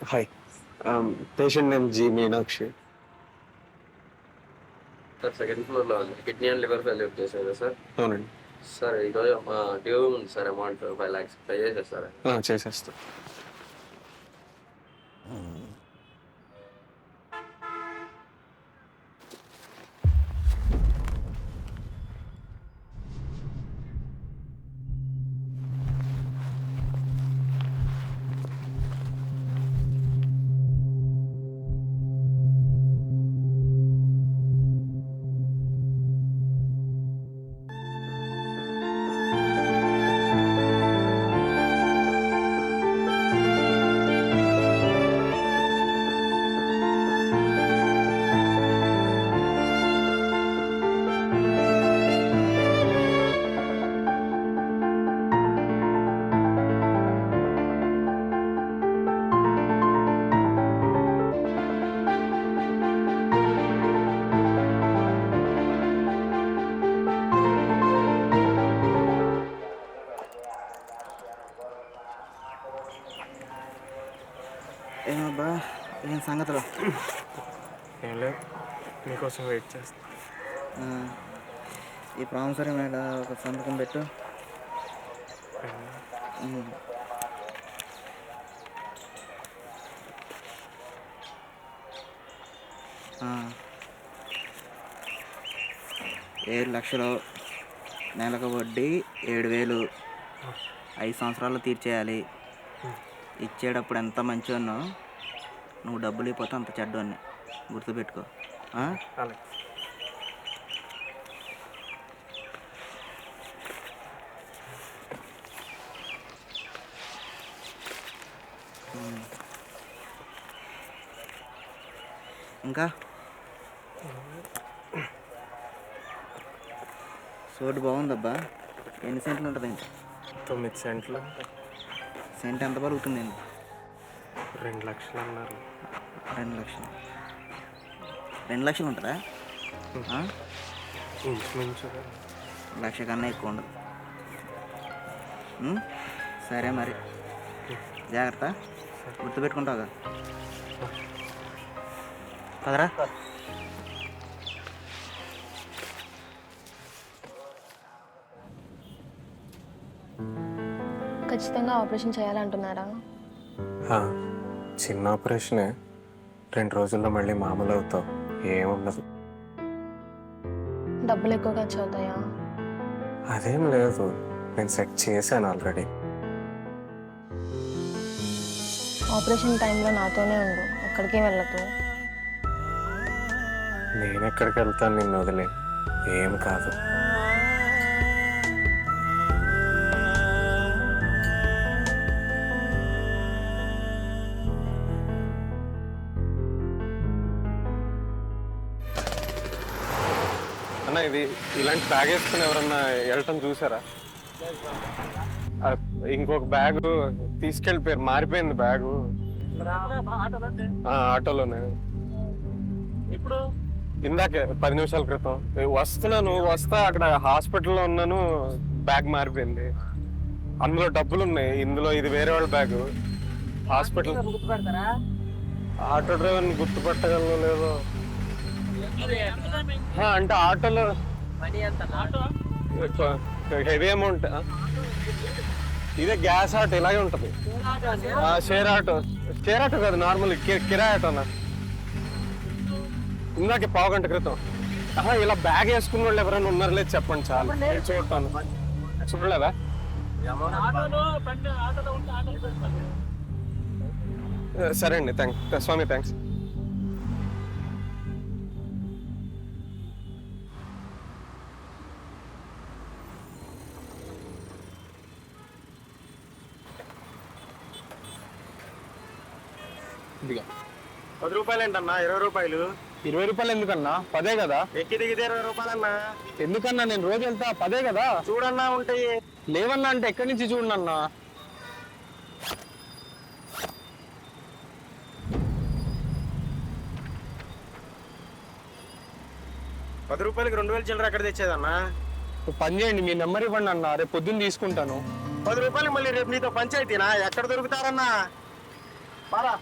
Hi. Patient name G Meenakshi. Sir second ఫ్లోర్లో ఉంది. Kidney and liver failure చేసేదా sir? అవునండి. సార్ ఈరోజు డ్యూ ఉంది సార్, అమౌంట్ 5 lakhs పే చేసేస్తారా? చేసేస్తా. ఏమబ్బా, ఏం సంగతులు? ఏం లేదు, మీకోసం వెయిట్ చేస్తా. ఈ ప్రామిసరీ మీద ఒక సంతకం పెట్టు. ఉమ్. 7 లక్షలు, నెలకు వడ్డీ 7,000, 5 సంవత్సరాలు తీర్చేయాలి. ఇచ్చేటప్పుడు ఎంత మంచివన్నో, నువ్వు డబ్బులు ఇవ్వకపోతే అంత చెడ్డవన్నీ గుర్తుపెట్టుకో. అలాగే. ఇంకా చోటు బాగుందబ్బా. ఎన్ని సెంట్లు ఉంటుంది? 9 సెంట్లు. సెంట్ ఎంత పలుకుతుంది? 2 లక్షలు అన్నారు. 2 లక్షలు. 2 లక్షలు ఉంటుందా? ఇంచుమించుగా 1 లక్ష కన్నా ఎక్కువ ఉండదు. సరే మరి, జాగ్రత్త, గుర్తుపెట్టుకుంటావుగా. కదరా. ఖచ్చితంగా ఆపరేషన్ చేయాలంటున్నారా? చిన్న ఆపరేషనే, 2 రోజుల్లో మళ్ళీ మామూలు అవుతావు. ఏముండదు. డబ్బులు ఎక్కువ ఖర్చు అవుతాయా? అదేం లేదు, నేను సెట్ చేశాను ఆల్రెడీ. ఆపరేషన్ టైంలో నాతోనే ఉండు, ఎక్కడికి వెళ్ళకు. నేను ఎక్కడికి వెళ్తాను నిన్ను వదిలే? ఏం కాదు. అన్న, ఇది ఇలాంటి బ్యాగ్ వేసుకుని ఎవరన్నా వెళ్ళటం చూసారా? ఇంకొక బ్యాగ్ తీసుకెళ్ళిపోయారు, మారిపోయింది బ్యాగు. ఆటోలోనే. ఇప్పుడు ఇందాకే 10 నిమిషాల క్రితం వస్తా అక్కడ హాస్పిటల్లో ఉన్నాను, బ్యాగ్ మారిపోయింది. అందులో డబ్బులు ఉన్నాయి, ఇందులో ఇది వేరే వాళ్ళ బ్యాగ్. హాస్పిటల్ ఆటో డ్రైవర్ని గుర్తుపట్టగలను లేదో. అంటే ఆటోలో హెవీ అమౌంట్. ఇదే గ్యాస్ ఆటో ఇలాగే ఉంటది. షేర్ ఆటో కాదు, నార్మల్ కిరాయి ఆటోనా. ఇందాకే 1/2 గంట క్రితం. ఇలా బ్యాగ్ వేసుకున్న వాళ్ళు ఎవరైనా ఉన్నారు లేదు చెప్పండి, చాలు. చూడటాను. చూడలేదా? సరే అండి, థ్యాంక్స్ స్వామి, థ్యాంక్స్. ఇదిగా 10 రూపాయలు ఏంటన్నా? 20 రూపాయలు. 20 రూపాయలు ఎందుకన్నా? 10 కదా. ఎక్కి దిగితే 20 రూపాయలన్నా. ఎందుకన్నా? నేను రోజు వెళ్తా, 10 కదా. చూడన్నా ఉంటాయి. లేవన్నా అంటే ఎక్కడి నుంచి చూడనన్నా? 10 రూపాయలకి 2000 చిల్లర ఎక్కడ తెచ్చేదన్నా? పని చేయండి, మీ నెంబర్ ఇవ్వండి అన్న, రేపు పొద్దున్న తీసుకుంటాను. 10 రూపాయలకి మళ్ళీ రేపు నీతో పంచాయతీనా? ఎక్కడ దొరుకుతారన్నా? బారా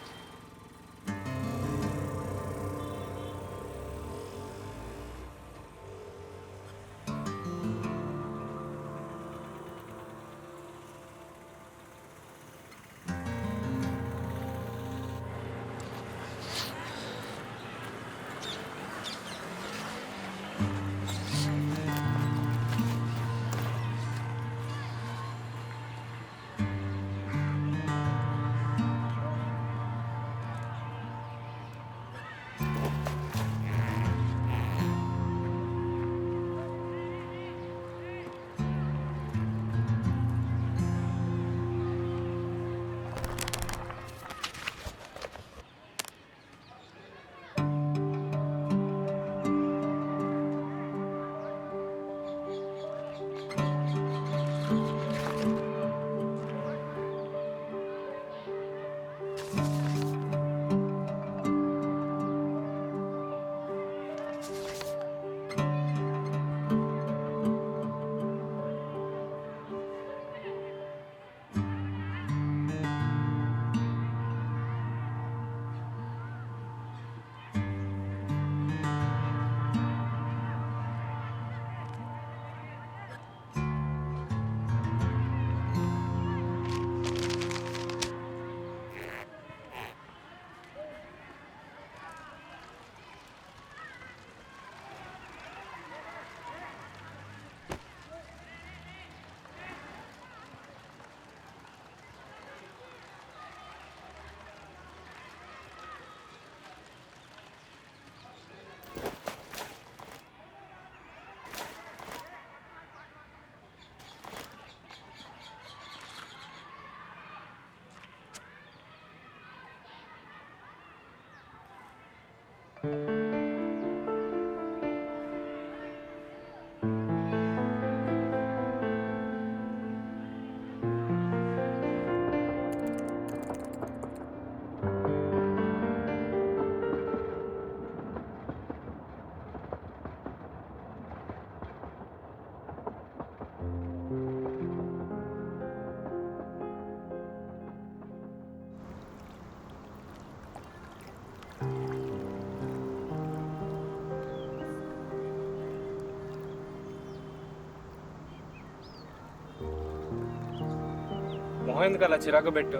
మొహం ఎందుకు అలా చిరాకు పెట్టు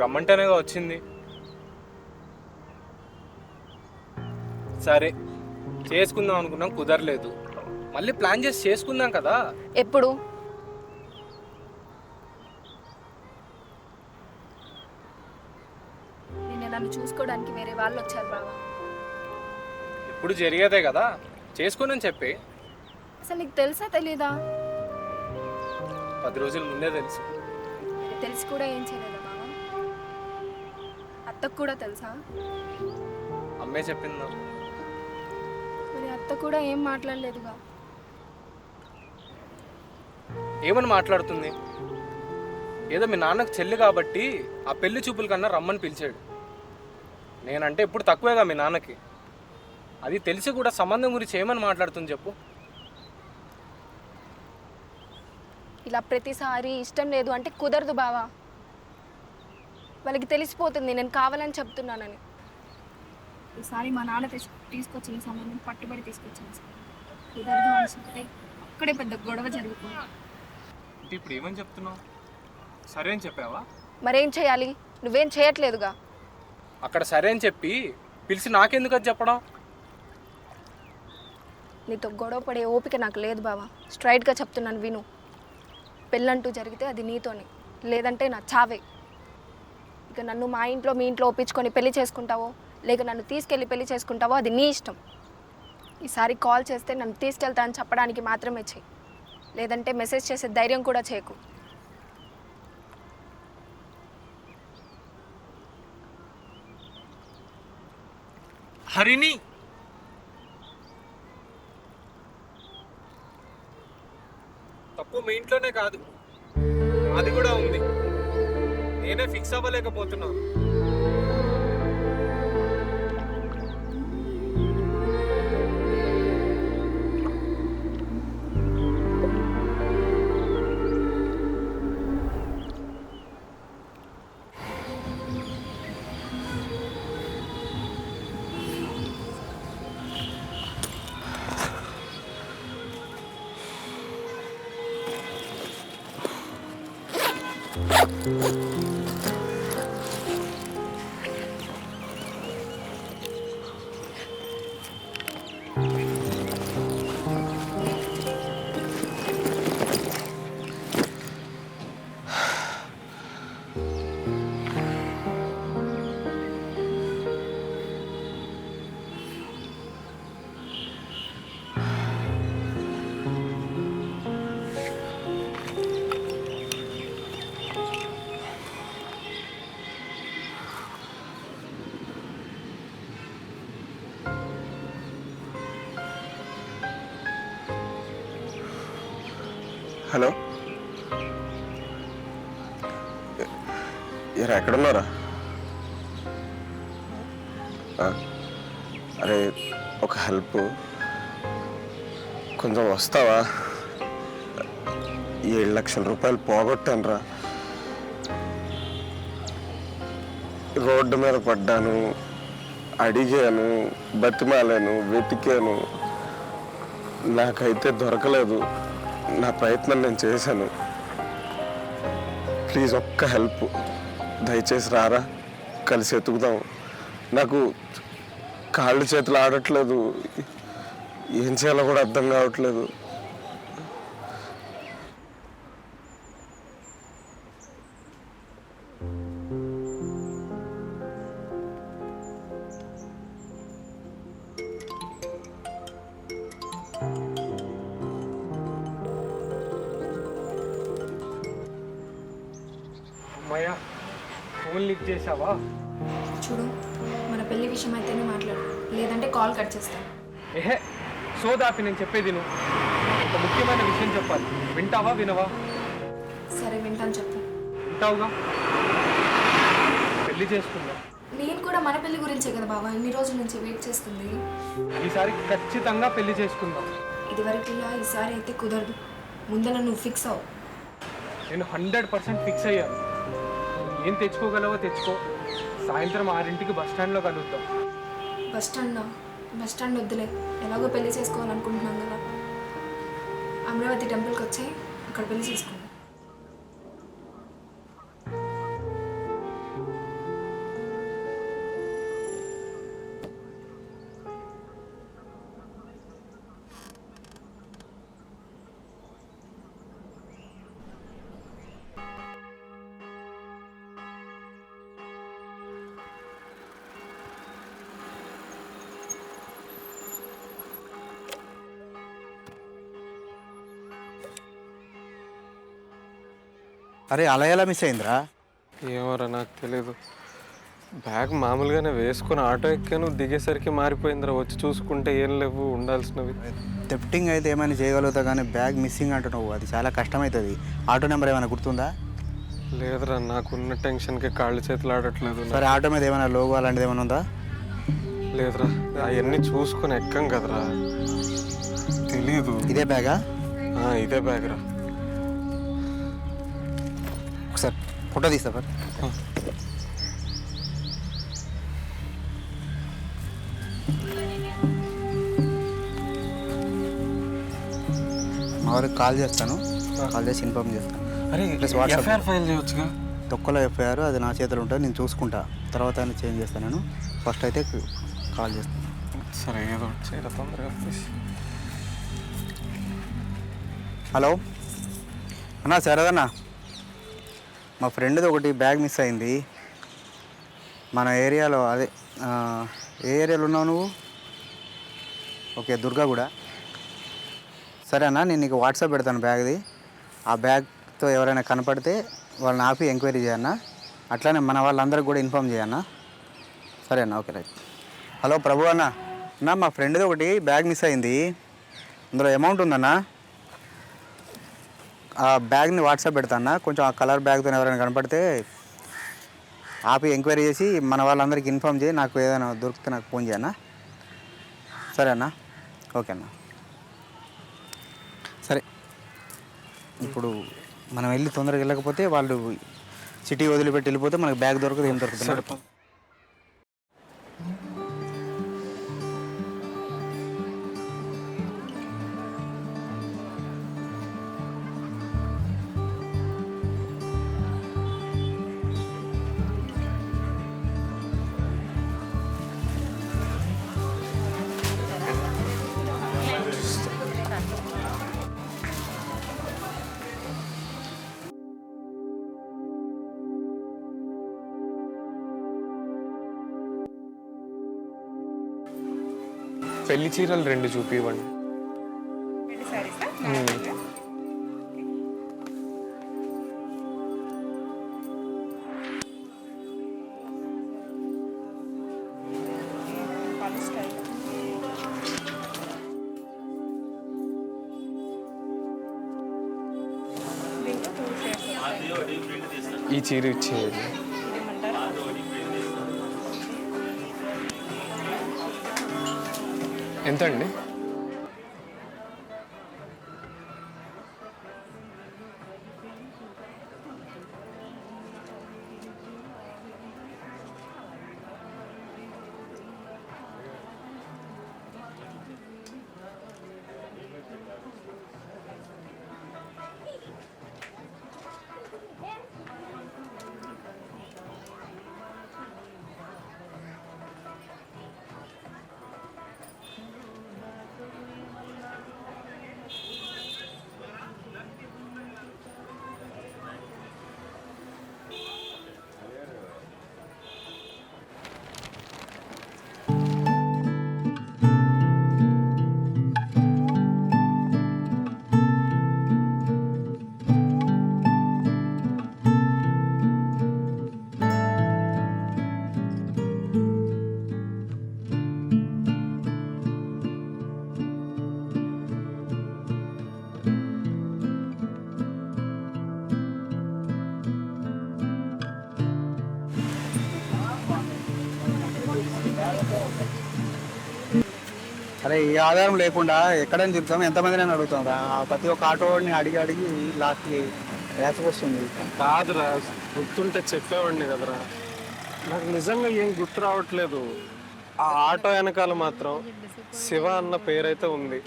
రమ్మంటేనేగా వచ్చింది. సరే చేసుకుందాం అనుకున్నాం, కుదరలేదు. మళ్ళీ ప్లాన్ చేసి చేసుకుందాం కదా. ఎప్పుడు? నిన్న నన్ను చూసుకోవడానికి వేరే వాళ్ళు వచ్చారు బావా. ఇప్పుడు జరిగేదే కదా, చేసుకుని చెప్పి. అసలు నీకు తెలుసా తెలీదా? 10 రోజుల ముందే తెలుసు. తెలిసి కూడా ఏం చేయలేదా బావా? అత్తకు కూడా తెలుసా? అమ్మే చెప్పిందా? మరి అత్త కూడా ఏం మాట్లాడలేదుగా. ఏమని మాట్లాడుతుంది? ఏదో మీ నాన్నకు చెల్లి కాబట్టి ఆ పెళ్లి చూపుల కన్నా రమ్మని పిలిచాడు. నేనంటే ఇప్పుడు తక్కువేగా మీ నాన్నకి. అది తెలిసి కూడా సంబంధం గురించి ఏమని మాట్లాడుతుంది చెప్పు. ఇలా ప్రతిసారి ఇష్టం లేదు అంటే కుదరదు బావా. వాళ్ళకి తెలిసిపోతుంది నేను కావాలని చెప్తున్నానని. ఈసారి మా నాన్న తీసుకొచ్చిన సంబంధం పట్టుబడి తీసుకొచ్చాను సార్. కుదరదు అని చెప్తే అక్కడే పెద్ద గొడవ జరుగుతుంది. అంటే ఇప్పుడు ఏమని చెప్తున్నావు? సరే అని చెప్పావా? మరేం చేయాలి? నువ్వేం చేయట్లేదుగా. అక్కడ సరే అని చెప్పి పిలిచి నాకెందుకు అది చెప్పడం? నీతో గొడవ పడే ఓపిక నాకు లేదు బావా. స్ట్రైట్గా చెప్తున్నాను విను. పెళ్ళంటూ జరిగితే అది నీతోనే, లేదంటే నా చావే. ఇక నన్ను మా ఇంట్లో మీ ఇంట్లో ఒప్పించుకొని పెళ్లి చేసుకుంటావో లేక నన్ను తీసుకెళ్ళి పెళ్లి చేసుకుంటావో అది నీ ఇష్టం. ఈసారి కాల్ చేస్తే నన్ను తీసుకెళ్తా అని చెప్పడానికి మాత్రమే చెయ్యి, లేదంటే మెసేజ్ చేసే ధైర్యం కూడా చేయకు. హరిణి, తప్పు మీ ఇంట్లోనే కాదు, అది కూడా ఉంది. నేనే ఫిక్స్ అవ్వలేకపోతున్నాను. హలో, ఎక్కడున్నారా? అరే ఒక హెల్ప్, కొంచెం వస్తావా? 7 లక్షల రూపాయలు పోగొట్టానురా. రోడ్డు మీద పడ్డాను, అడిగాను, బతిమాలాను, వెతికాను, నాకైతే దొరకలేదు. నా ప్రయత్నం నేను చేశాను. ప్లీజ్ ఒక్క హెల్ప్, దయచేసి రారా, కలిసి ఎతుకుదాం. నాకు కాళ్ళు చేతులు ఆడట్లేదు, ఏం చేయాలో కూడా అర్థం కావట్లేదు. అమ్మయ్యా, ఫోన్ లిఫ్ట్ చేసావా? చూడు, మన పెళ్లి విషయం అయితేనే మాట్లాడు, లేదంటే కాల్ కట్ చేస్తాను. ఏహే సోదాపి, నేను చెప్పేది నువ్వు. ఒక ముఖ్యమైన విషయం చెప్పాలి, వింటావా వినవా? సరే వింటాను, చెప్పు. వింటావుగా? పెళ్లి చేసుకుందాం. నేను కూడా మన పెళ్లి గురించే కదా బావా ఇన్ని రోజుల నుంచి వెయిట్ చేస్తుంది. ఈసారి ఖచ్చితంగా పెళ్లి చేసుకుందాం. ఇదివరకులా ఈసారి అయితే కుదరదు. ముందర నువ్వు ఫిక్స్ అవ్వు. నేను 100% ఫిక్స్ అయ్యాను. ఏం తెచ్చుకోగలవో తెచ్చుకో. సాయంత్రం 6ంటికి బస్ స్టాండ్లో కలుద్దాం. బస్ స్టాండ్ వద్దులే, ఎలాగో పెళ్లి చేసుకోవాలనుకుంటున్నాం కదా. అమరావతి టెంపుల్కి వచ్చాయి, అక్కడ పెళ్లి చేసుకుందాం. అరే అలా ఎలా మిస్ అయిందిరా? ఏమోరా నాకు తెలియదు. బ్యాగ్ మామూలుగానే వేసుకుని ఆటో ఎక్కాను, దిగేసరికి మారిపోయిందిరా. వచ్చి చూసుకుంటే ఏం లేవు ఉండాల్సినవి. థెఫ్టింగ్ అయితే ఏమైనా చేయగలుగుతా కానీ బ్యాగ్ మిస్సింగ్ అంటున్నావు, అది చాలా కష్టమవుతుంది. ఆటో నెంబర్ ఏమైనా గుర్తుందా? లేదురా, నాకున్న టెన్షన్కి కాళ్ళు చేతులు ఆడట్లేదు. సరే ఆటో మీద ఏమైనా లోగో అలాంటిది ఏమైనా ఉందా? లేదురా, అవన్నీ చూసుకొని ఎక్కం కదరా, తెలీదు. ఇదే బ్యాగా? ఇదే బ్యాగ్ రా. ఒకసారి ఫోటో తీస్తా సార్. మా వాళ్ళకి కాల్ చేస్తాను, కాల్ చేసి ఇన్ఫార్మ్ చేస్తాను. అరే ప్లస్ వాట్సాప్ ఎఫ్ఐఆర్ ఫైల్ చేయొచ్చుగా. తొక్కలో ఎఫ్ఐఆర్ అది నా చేతిలో ఉంటుంది, నేను చూసుకుంటా. తర్వాత అయినా చేంజ్ చేస్తాను. నేను ఫస్ట్ అయితే కాల్ చేస్తాను. సరే ఏదో చేయరా తొందరగా ప్లీజ్. హలో అన్నా, సరేదన్నా, మా ఫ్రెండ్ది ఒకటి బ్యాగ్ మిస్ అయింది మన ఏరియాలో. అదే ఏ ఏరియాలో ఉన్నావు నువ్వు? ఓకే, దుర్గాగూడ. సరే అన్న, నేను నీకు వాట్సాప్ పెడతాను బ్యాగ్ది. ఆ బ్యాగ్తో ఎవరైనా కనపడితే వాళ్ళని ఆపి ఎంక్వైరీ చేయన్న. అట్లానే మన వాళ్ళందరికీ కూడా ఇన్ఫామ్ చేయన్న. సరే అన్న, ఓకే రైట్. హలో ప్రభు అన్న, అన్న మా ఫ్రెండ్ది ఒకటి బ్యాగ్ మిస్ అయింది, అందులో అమౌంట్ ఉందన్న. ఆ బ్యాగ్ని వాట్సాప్ పెడతాను. కొంచెం ఆ కలర్ బ్యాగ్తో ఎవరైనా కనపడితే ఆపి ఎంక్వైరీ చేసి మన వాళ్ళందరికీ ఇన్ఫామ్ చేయి. నాకు ఏదైనా దొరికితే నాకు ఫోన్ చేయన్నా. సరే అన్న, ఓకే అన్న. సరే, ఇప్పుడు మనం వెళ్ళి తొందరగా వెళ్ళకపోతే వాళ్ళు సిటీ వదిలిపెట్టి వెళ్ళిపోతే మనకు బ్యాగ్ దొరకదు, ఏం దొరుకుతుంది. పెళ్లి చీరలు 2 చూపివ్వండి. ఈ చీర ఇచ్చేయండి. ఎంత అండి? అరే ఈ ఆధారం లేకుండా ఎక్కడైనా తిరుగుతాం, ఎంతమందిని అడుగుతాం రా. ప్రతి ఒక్క ఆటోని అడిగి అడిగి లాస్ట్కి వస్తుంది. కాదురా, గుర్తుంటే చెప్పేవాడిని కదరా. నాకు నిజంగా ఏం గుర్తు రావట్లేదు. ఆ ఆటో వెనకాల మాత్రం శివ అన్న పేరైతే ఉంది.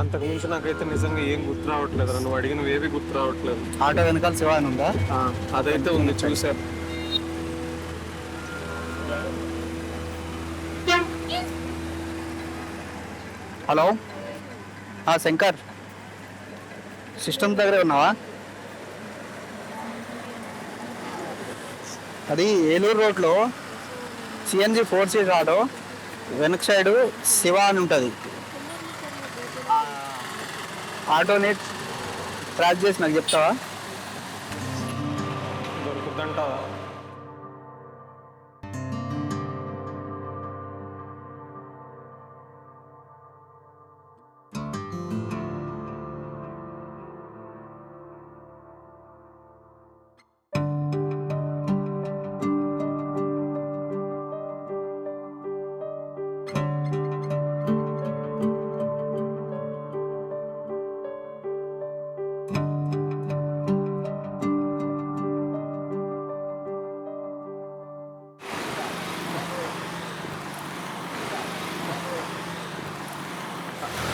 అంతకు మించి నాకైతే నిజంగా ఏం గుర్తు రావట్లేదురా. నువ్వు అడిగినవి ఏవి గుర్తు రావట్లేదు. ఆటో వెనకాల శివ అని ఉందా? అదైతే ఉంది, చూసారు. హలో శంకర్, సిస్టమ్ దగ్గరే ఉన్నావా? అది ఏలూరు రోడ్లో సిఎన్జి 4 సీటర్ ఆటో వెనక సైడు శివ అని ఉంటుంది. ఆటోని ట్రాక్ చేసి నాకు చెప్తావా? దొరుకుతుంటావా?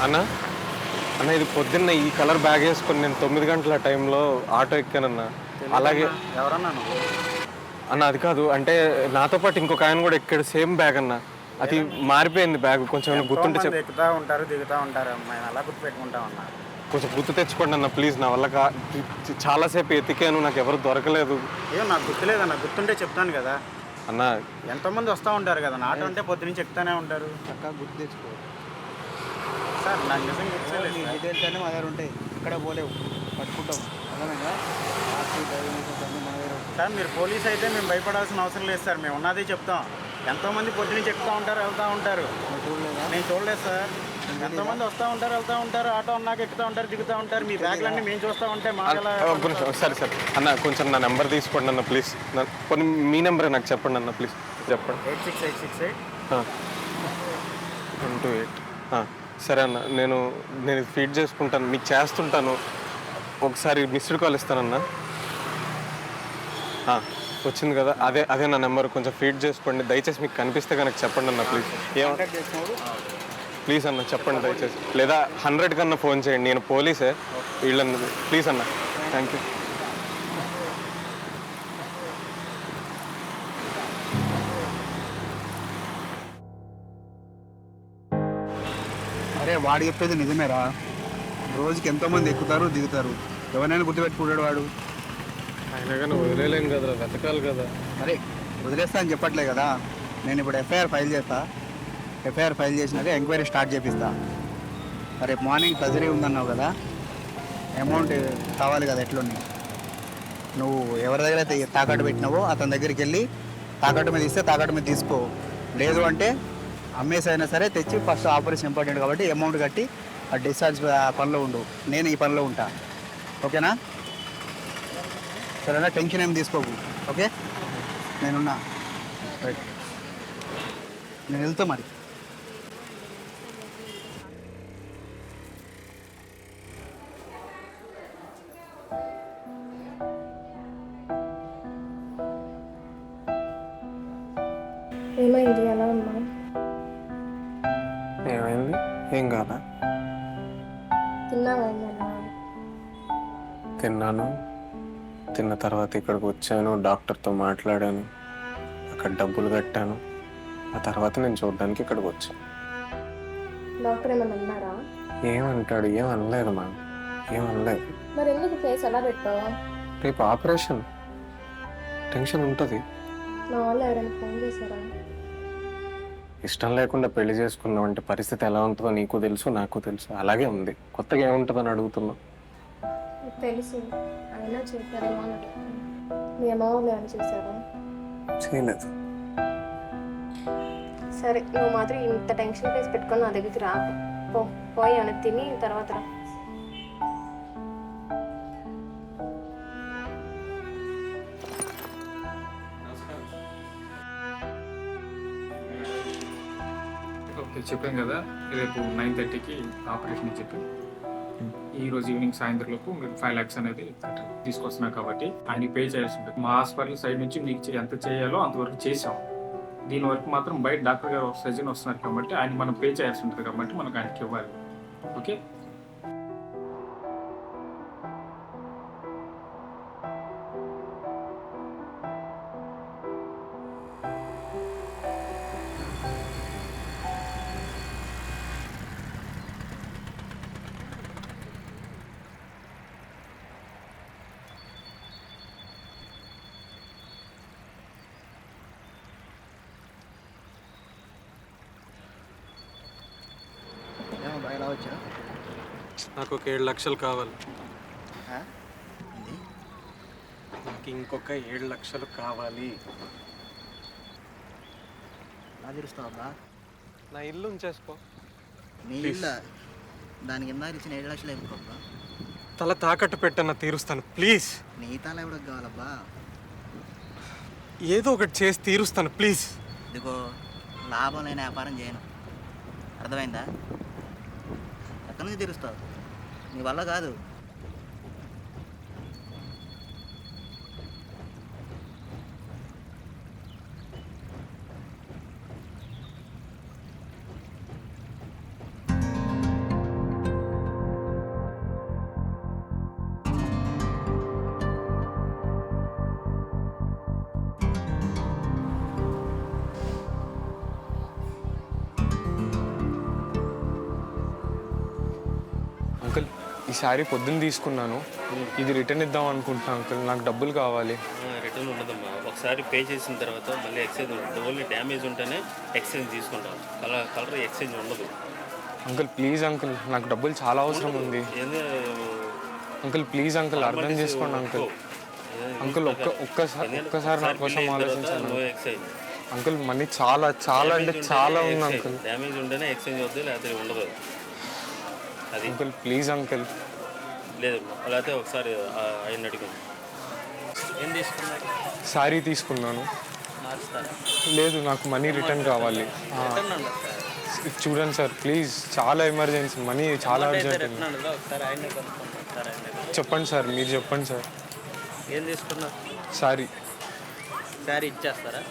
అన్న అన్న, ఇది పొద్దున్న ఈ కలర్ బ్యాగ్ వేసుకొని నేను 9 గంటల టైంలో ఆటో ఎక్కానన్నా. అలాగే ఎవరన్నా అన్న, అది కాదు అంటే నాతో పాటు ఇంకొక ఆయన కూడా ఎక్కాడు, సేమ్ బ్యాగ్ అన్న. అది మారిపోయింది బ్యాగ్. కొంచెం గుర్తుంటే ఎక్కుతా ఉంటారు దిగుతూ ఉంటారు, అలా గుర్తు పెట్టుకుంటామన్నా. కొంచెం గుర్తు తెచ్చుకోండి అన్న ప్లీజ్. నా వల్ల చాలాసేపు ఎతికాను, నాకు ఎవరు దొరకలేదు. ఏమో నాకు గుర్తులేదన్న, గుర్తుంటే చెప్తాను కదా అన్న. ఎంతోమంది వస్తూ ఉంటారు కదా, ఆటో అంటే పొద్దు నుంచి ఎక్కుతానే ఉంటారు. చక్కగా గుర్తు తెచ్చుకో సార్. నాకు నిజంగా గుర్తులేదు. డీటెయిల్స్ అన్నీ మా దగ్గర ఉంటాయి, ఇక్కడ పోలేవు, పట్టుకుంటాం. అర్థమైందా సార్? మీరు పోలీస్ అయితే మేము భయపడాల్సిన అవసరం లేదు సార్. మేము ఉన్నదే చెప్తాం. ఎంతోమంది పొద్దు నుంచి ఎక్కుతూ ఉంటారు, వెళ్తూ ఉంటారు. నేను చూడలేదు సార్. ఎంతోమంది వస్తూ ఉంటారు, వెళ్తూ ఉంటారు. ఆటో ఉన్నాక ఎక్కుతూ ఉంటారు, దిగుతూ ఉంటారు. మీ బ్యాగ్లన్నీ మేము చూస్తూ ఉంటే సరే సరే అన్న, కొంచెం నా నెంబర్ తీసుకోండి అన్న ప్లీజ్. కొన్ని మీ నెంబరే నాకు చెప్పండి అన్న ప్లీజ్, చెప్పండి. 868668 128. సరే అన్న, నేను ఫీడ్ చేసుకుంటాను, మీకు చేస్తుంటాను. ఒకసారి మిస్డ్ కాల్ ఇస్తానన్నా. వచ్చింది కదా, అదే నా నెంబర్. కొంచెం ఫీడ్ చేసుకోండి దయచేసి. మీకు కనిపిస్తే కనుక చెప్పండి అన్న ప్లీజ్. ప్లీజ్ అన్న చెప్పండి దయచేసి. లేదా 100 కన్నా ఫోన్ చేయండి, నేను పోలీసే వీళ్ళని. ప్లీజ్ అన్న, థ్యాంక్ యూ. అరే వాడు చెప్పేది నిజమేరా. రోజుకి ఎంతోమంది ఎక్కుతారు, దిగుతారు. ఎవరైనా గుర్తుపెట్టుకుంటాడు వాడు. అయినా కానీ వదిలేలేం కదరా, వెతకాలి కదా. అరే వదిలేస్తా అని చెప్పట్లే కదా. నేను ఇప్పుడు ఎఫ్ఐఆర్ ఫైల్ చేస్తా. ఎఫ్ఐఆర్ ఫైల్ చేసినాక ఎంక్వైరీ స్టార్ట్ చేపిస్తా. రేపు మార్నింగ్ సర్జరీ ఉందన్నావు కదా, అమౌంట్ కావాలి కదా. ఎట్లుంది నువ్వు ఎవరి దగ్గర అయితే తాకట్టు పెట్టినావో అతని దగ్గరికి వెళ్ళి తాకట్టు మీద ఇస్తే తాకట్టు మీద తీసుకో. లేదు అంటే అమ్మేసి అయినా సరే తెచ్చి ఫస్ట్ ఆపరేషన్ ఇంపార్టెంట్ కాబట్టి అమౌంట్ కట్టి ఆ డిశ్చార్జ్ పనిలో ఉండు. నేను ఈ పనిలో ఉంటా, ఓకేనా? సరేనా? టెన్షన్ ఏం తీసుకోకు, ఓకే? నేనున్నా, రైట్. నేను వెళ్తా మరి. ఏమైంది, ఎలా ఉన్నా? ఏమైంది? ఏం కాదా? తిన్నావా? తిన్నాను. తిన్న తర్వాత ఇక్కడికి వచ్చాను, డాక్టర్తో మాట్లాడాను, అక్కడ డబ్బులు కట్టాను. ఆ తర్వాత నేను చూడడానికి ఇక్కడికి వచ్చాను. డాక్టర్ ఏమన్నా అన్నారా? ఏమంటాడు? ఏమనలేదు మా, ఏమనలేదు. మరి ఎందుకు ఫేస్ ఎలా పెట్టావా? రేపు ఆపరేషన్, టెన్షన్ ఉంటుంది. నా వాళ్ళు ఎవరైనా ఫోన్ చేశారా? ఇష్టం లేకుండా పెళ్లి చేసుకున్నావు అంటే పరిస్థితి ఎలా ఉంటుందో నీకు తెలుసు, నాకు తెలుసు. అలాగే ఉంది. కొత్తగా ఏముంటుందని అడుగుతున్నావు. తెలుసు, అయినా చేశారేమో అని అడుగుతున్నాను. మీ అమ్మ వాళ్ళు ఏమైనా చేశారా? చేయలేదు. సరే, నువ్వు మాత్రం ఇంత టెన్షన్ ఫేస్ పెట్టుకొని నా దగ్గరికి రా. పోయి అని తిని తర్వాత రా. ఇది చెప్పాం కదా రేపు 9:30కి ఆపరేషన్ అని చెప్పి ఈ రోజు ఈవినింగ్ సాయంత్రం లోపు మీరు 5 lakhs అనేది తీసుకొస్తున్నారు కాబట్టి ఆయన పే చేయాల్సి ఉంటుంది. మా హాస్పిటల్ సైడ్ నుంచి మీకు ఎంత చేయాలో అంతవరకు చేసాం. దీని వరకు మాత్రం బయట డాక్టర్ గారు సర్జన్ వస్తున్నారు కాబట్టి ఆయన మనం పే చేయాల్సి ఉంటుంది కాబట్టి మనకు ఆయనకి ఇవ్వాలి. ఓకే. ఏమో బాగా ఇలా వచ్చా నాకు ఒక 7 లక్షలు కావాలి. ఏంది? నాకు ఇంకొక 7 లక్షలు కావాలి. ఎలా తీరుస్తావా? నా ఇల్లు ఉంచేసుకో. నీ ఇల్లు దానికి కింద ఇచ్చిన 7 లక్షలు అయిపోబ్బా. తల తాకట్టు పెట్టన్న తీరుస్తాను ప్లీజ్. నీ తాళ ఎవరికి కావాలబ్బా? ఏదో ఒకటి చేసి తీరుస్తాను ప్లీజ్. ఇదిగో లాభం లేని వ్యాపారం చేయను, అర్థమైందా? ఎక్కడి నుంచి తీరుస్తావు? నీ వల్ల కాదు. అంకుల్ ఈ శారీ పొద్దున్న తీసుకున్నాను, ఇది రిటర్న్ ఇద్దాం అనుకుంటున్నాను అంకుల్. నాకు డబ్బులు కావాలి. రిటర్న్ ఉండదమ్మా. ఒకసారి పే చేసిన తర్వాత మళ్ళీ ఎక్స్చేంజ్ ఉంటుంది. ఓన్లీ డ్యామేజ్ ఉంటేనే ఎక్స్చేంజ్ తీసుకుంటాం. కలర్ ఎక్స్చేంజ్ ఉండదు. అంకుల్ ప్లీజ్ అంకుల్, నాకు డబ్బులు చాలా అవసరం ఉంది అంకుల్. ప్లీజ్ అంకుల్ అర్థం చేసుకోండి అంకుల్. అంకుల్ ఒక్కసారి నా కోసం ఆలోచించండి అంకుల్. మనీ చాలా అంటే చాలా ఉంది అంకుల్. డ్యామేజ్ ఉంటేనే ఎక్స్చేంజ్ అవుతుంది, లేకపోతే ఉండదు. అది అంకుల్ ప్లీజ్ అంకుల్. లేదమ్మా, లేకపోతే ఒకసారి ఆయన అడిగాను. ఏం తీసుకున్నారు? శారీ తీసుకున్నాను. మారుస్తారా? లేదు, నాకు మనీ రిటర్న్ కావాలి. చూడండి సార్ ప్లీజ్, చాలా ఎమర్జెన్సీ, మనీ చాలా అర్జెంట్. ఒకసారి ఆయన కనుక్కోండి. చెప్పండి సార్, మీరు చెప్పండి సార్. ఏం తీసుకున్నారు? శారీ. శారీ ఇచ్చేస్తారా?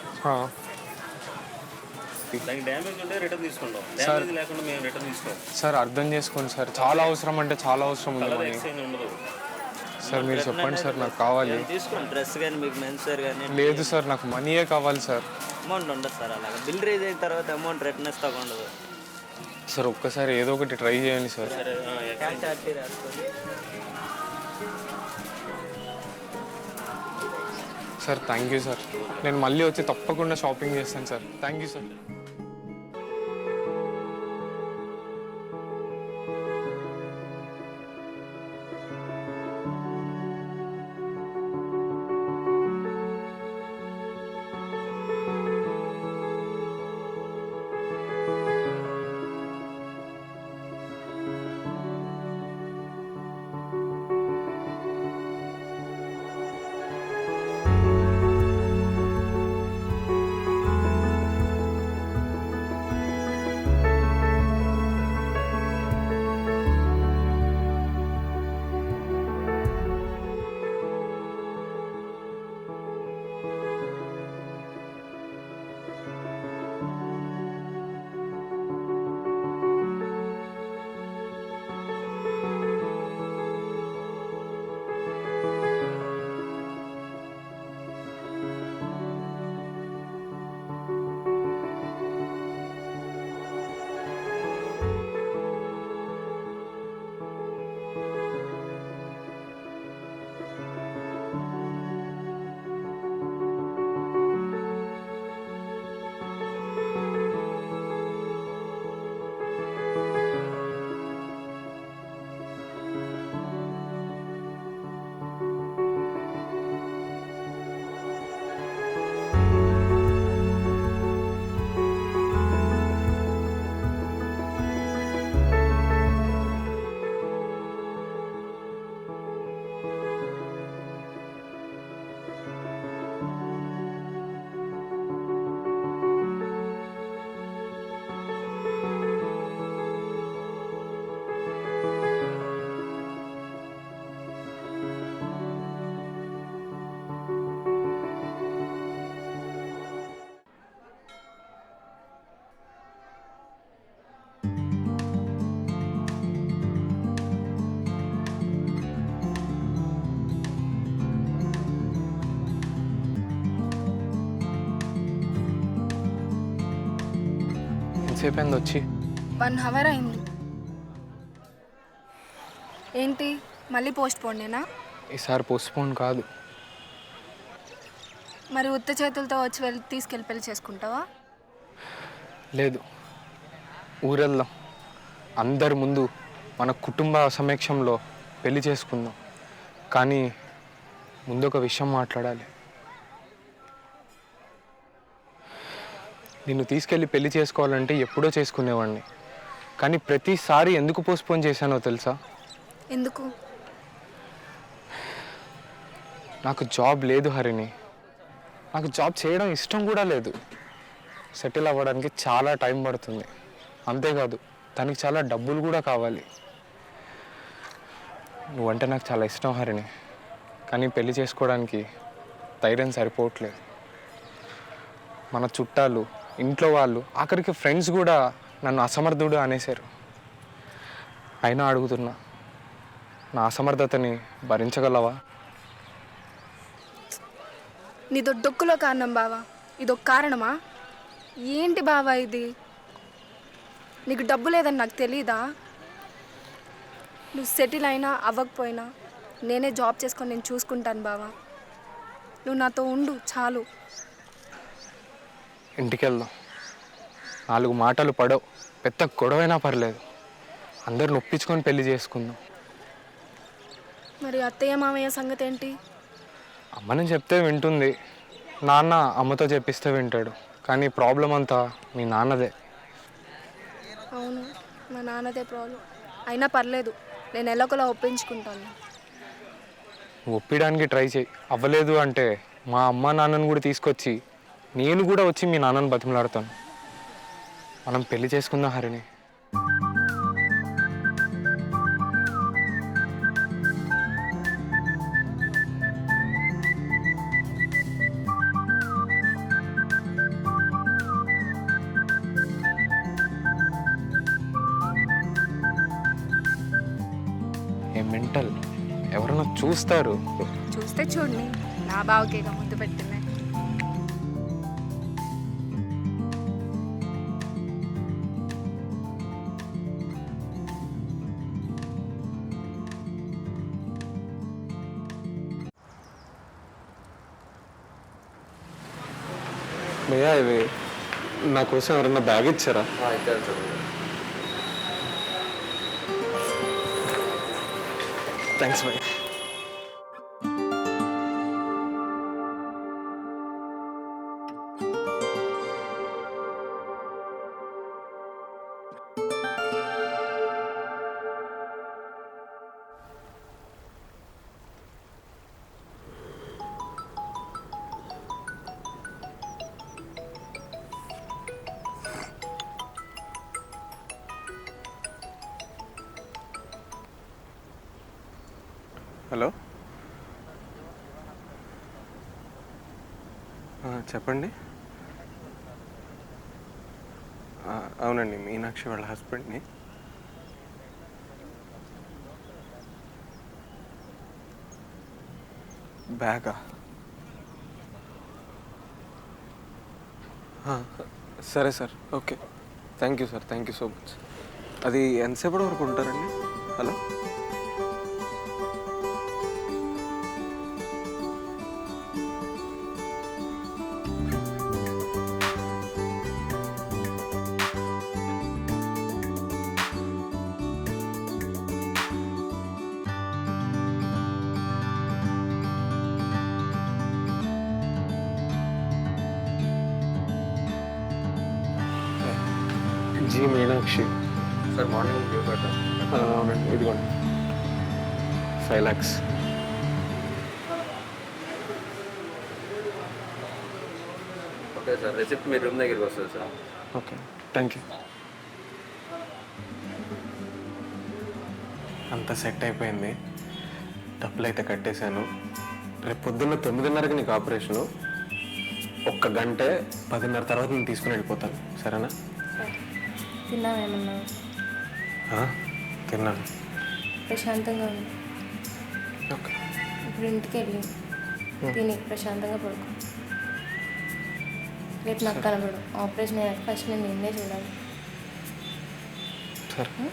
దానికి డ్యామేజ్ ఉంటే రిటర్న్ తీసుకుంటాం. డ్యామేజ్ లేకుండా మేము రిటర్న్ తీసుకోం. సార్ అర్థం చేసుకోండి సార్, చాలా అవసరం అంటే చాలా అవసరం ఉంది మనీ. ఎక్స్చేంజ్ ఉండదు సార్ మీరు చెప్పండి సార్, నాకు కావాలి. తీసుకోండి. డ్రెస్ కానీ మీకు మెన్స్ వేర్ కానీ. లేదు సార్, నాకు మనీయే కావాలి సార్. అమౌంట్ ఉండదు సార్. అలాగా బిల్ రేజ్ అయిన తర్వాత అమౌంట్ రిటర్న్ ఇస్తాక ఉండదు సార్. ఒక్కసారి ఏదో ఒకటి ట్రై చేయండి సార్. సరే క్యాష్ ఆర్టీ రాసుకోండి. Sir thank you sir. నేను మళ్ళీ వచ్చి తప్పకుండా షాపింగ్ చేస్తాను సార్. Thank you sir. ఎంతసేపు అయింది వచ్చి? 1 hour అయింది. ఏంటి మళ్ళీ పోస్ట్ పోనేనా? ఈసారి పోస్ట్పోన్ కాదు. మరి ఉత్త చేతులతో వచ్చి తీసుకెళ్ళి పెళ్లి చేసుకుంటావా? లేదు, ఊరెళ్దాం, అందరి ముందు మన కుటుంబ సమక్షంలో పెళ్లి చేసుకుందాం. కానీ ముందు ఒక విషయం మాట్లాడాలి. నిన్ను తీసుకెళ్ళి పెళ్లి చేసుకోవాలంటే ఎప్పుడో చేసుకునేవాడిని. కానీ ప్రతిసారి ఎందుకు పోస్ట్పోన్ చేశానో తెలుసా? ఎందుకు? నాకు జాబ్ లేదు హరిణి. నాకు జాబ్ చేయడం ఇష్టం కూడా లేదు. సెటిల్ అవ్వడానికి చాలా టైం పడుతుంది. అంతేకాదు, దానికి చాలా డబ్బులు కూడా కావాలి. నువ్వంటే నాకు చాలా ఇష్టం హరిణి. కానీ పెళ్లి చేసుకోవడానికి ధైర్యం సరిపోవట్లేదు. మన చుట్టాలు, ఇంట్లో వాళ్ళు, ఆఖరికి ఫ్రెండ్స్ కూడా నన్ను అసమర్థుడు అనేశారు. అయినా అడుగుతున్నా, నా అసమర్థతని భరించగలవా? నీదో డొక్కులో కారణం బావా, ఇదొక కారణమా? ఏంటి బావా ఇది? నీకు డబ్బు లేదని నాకు తెలీదా? నువ్వు సెటిల్ అయినా అవ్వకపోయినా నేనే జాబ్ చేసుకొని నేను చూసుకుంటాను బావా. నువ్వు నాతో ఉండు చాలు. ఇంటికి వెళ్దాం. 4 మాటలు పడవు, పెద్ద గొడవైనా పర్లేదు, అందరిని ఒప్పించుకొని పెళ్లి చేసుకుందాం. మరి అత్తయ్య మామయ్య సంగతి ఏంటి? అమ్మని చెప్తే వింటుంది, నాన్న అమ్మతో చెప్పిస్తే వింటాడు. కానీ ప్రాబ్లం అంతా మీ నాన్నదే. అవును, మా నాన్నదే ప్రాబ్లం. అయినా పర్లేదు, నేను ఎలాగోలా ఒప్పించుకుంటాను. నువ్వు ఒప్పించడానికి ట్రై చేయి. అవ్వలేదు అంటే మా అమ్మ నాన్నని కూడా తీసుకొచ్చి నేను కూడా వచ్చి మీ నాన్నని బతిమలాడతాను. మనం పెళ్లి చేసుకుందాం హరిణి. ఏ మెంటల్, ఎవరన్నా చూస్తారు. చూస్తే చూడండి, నా బావకేగా ముద్దు పెట్టింది. భయ్యా, ఇవి నా కోసం ఎవరన్నా బ్యాగ్ ఇచ్చారా? థ్యాంక్స్ భయ్యా. హలో, చెప్పండి. అవునండి, మీనాక్షి వాళ్ళ హస్బెండ్ని. బ్యాగా? సరే sir, okay, thank you sir, thank you so much. అది ఎంతసేపటి వరకు ఉంటారండి? Hello, ji Meenakshi sir morning leave పెట్టాను. అవునండి, ఇదిగోండి 5 lakhs. ఓకే సార్, రిసిప్ట్ మీ రూమ్ దగ్గరికి వస్తుంది సార్. Okay, thank you. అంతా సెట్ అయిపోయింది, డబ్బులు అయితే కట్టేశాను. రేపు పొద్దున్న 9:30కి నీకు ఆపరేషను. 1 గంటే 10:30 తర్వాత నేను తీసుకుని వెళ్ళిపోతాను, సరేనా? తిన్నావేమన్నా? తిన్నాను. ప్రశాంతంగా ఉంది. ఓకే, ఇప్పుడు ఇంటికి వెళ్ళి తిని ప్రశాంతంగా పడుకో. రేపు నాకు కనబడు. ఆపరేషన్ అయ్యాక ఫస్ట్ నేను నిన్నే చూడాలి. సరే.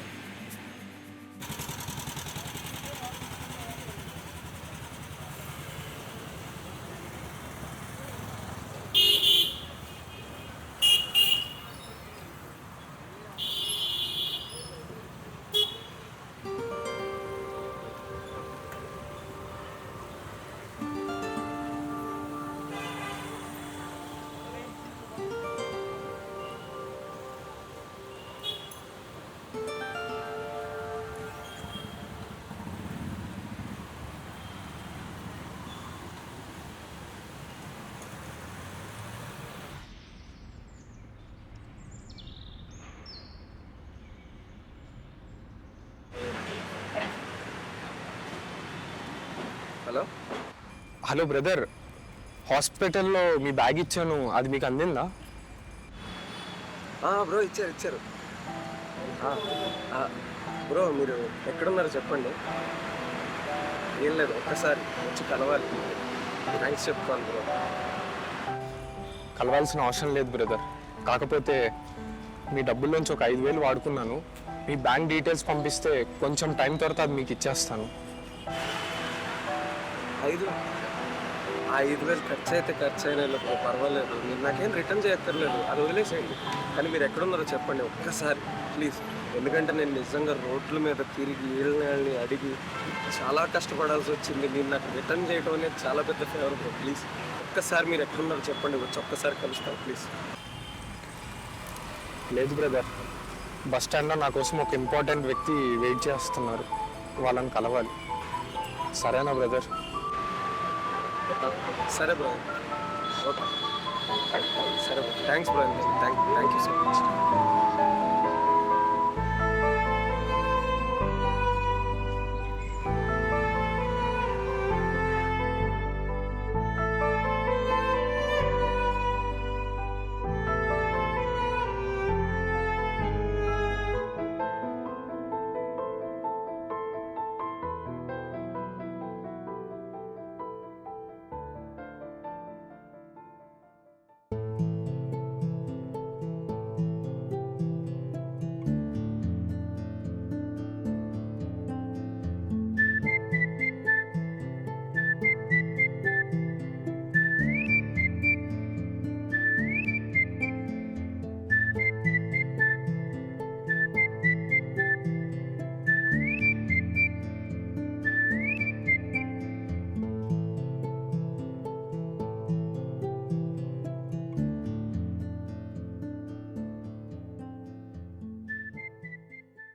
హలో హలో బ్రదర్, హాస్పిటల్లో మీ బ్యాగ్ ఇచ్చాను, అది మీకు అందిందా? బ్రో ఇచ్చారు. బ్రో మీరు ఎక్కడున్నారో చెప్పండి. ఏం లేదు, ఒక్కసారి వచ్చి కలవాలి. థ్యాంక్స్ చెప్పుకోవాలి బ్రో. కలవాల్సిన అవసరం లేదు బ్రదర్, కాకపోతే మీ డబ్బుల్లోంచి ఒక 5,000 వాడుకున్నాను. మీ బ్యాంక్ డీటెయిల్స్ పంపిస్తే కొంచెం టైం తర్వాత అది మీకు ఇచ్చేస్తాను. 5,000 ఖర్చు అయితే ఖర్చు అయినా బ్రో, పర్వాలేదు. మీరు నాకేం రిటర్న్ చేయక్కర్లేదు, అది వదిలేసేయండి. కానీ మీరు ఎక్కడున్నారో చెప్పండి ఒక్కసారి ప్లీజ్. ఎందుకంటే నేను నిజంగా రోడ్ల మీద తిరిగి వీళ్ళని అడిగి చాలా కష్టపడాల్సి వచ్చింది. మీరు నాకు రిటర్న్ చేయడం అనేది చాలా పెద్ద ఫేవర్ బ్రో. ప్లీజ్ ఒక్కసారి మీరు ఎక్కడున్నారో చెప్పండి, వచ్చి ఒక్కసారి కలుస్తాను ప్లీజ్. లేదు బ్రదర్, బస్ స్టాండ్లో నా కోసం ఒక ఇంపార్టెంట్ వ్యక్తి వెయిట్ చేస్తున్నారు, వాళ్ళని కలవాలి. సరేనా బ్రదర్? సరే బ్రో, ఓకే. సరే bro, thanks bro. Thank you so much.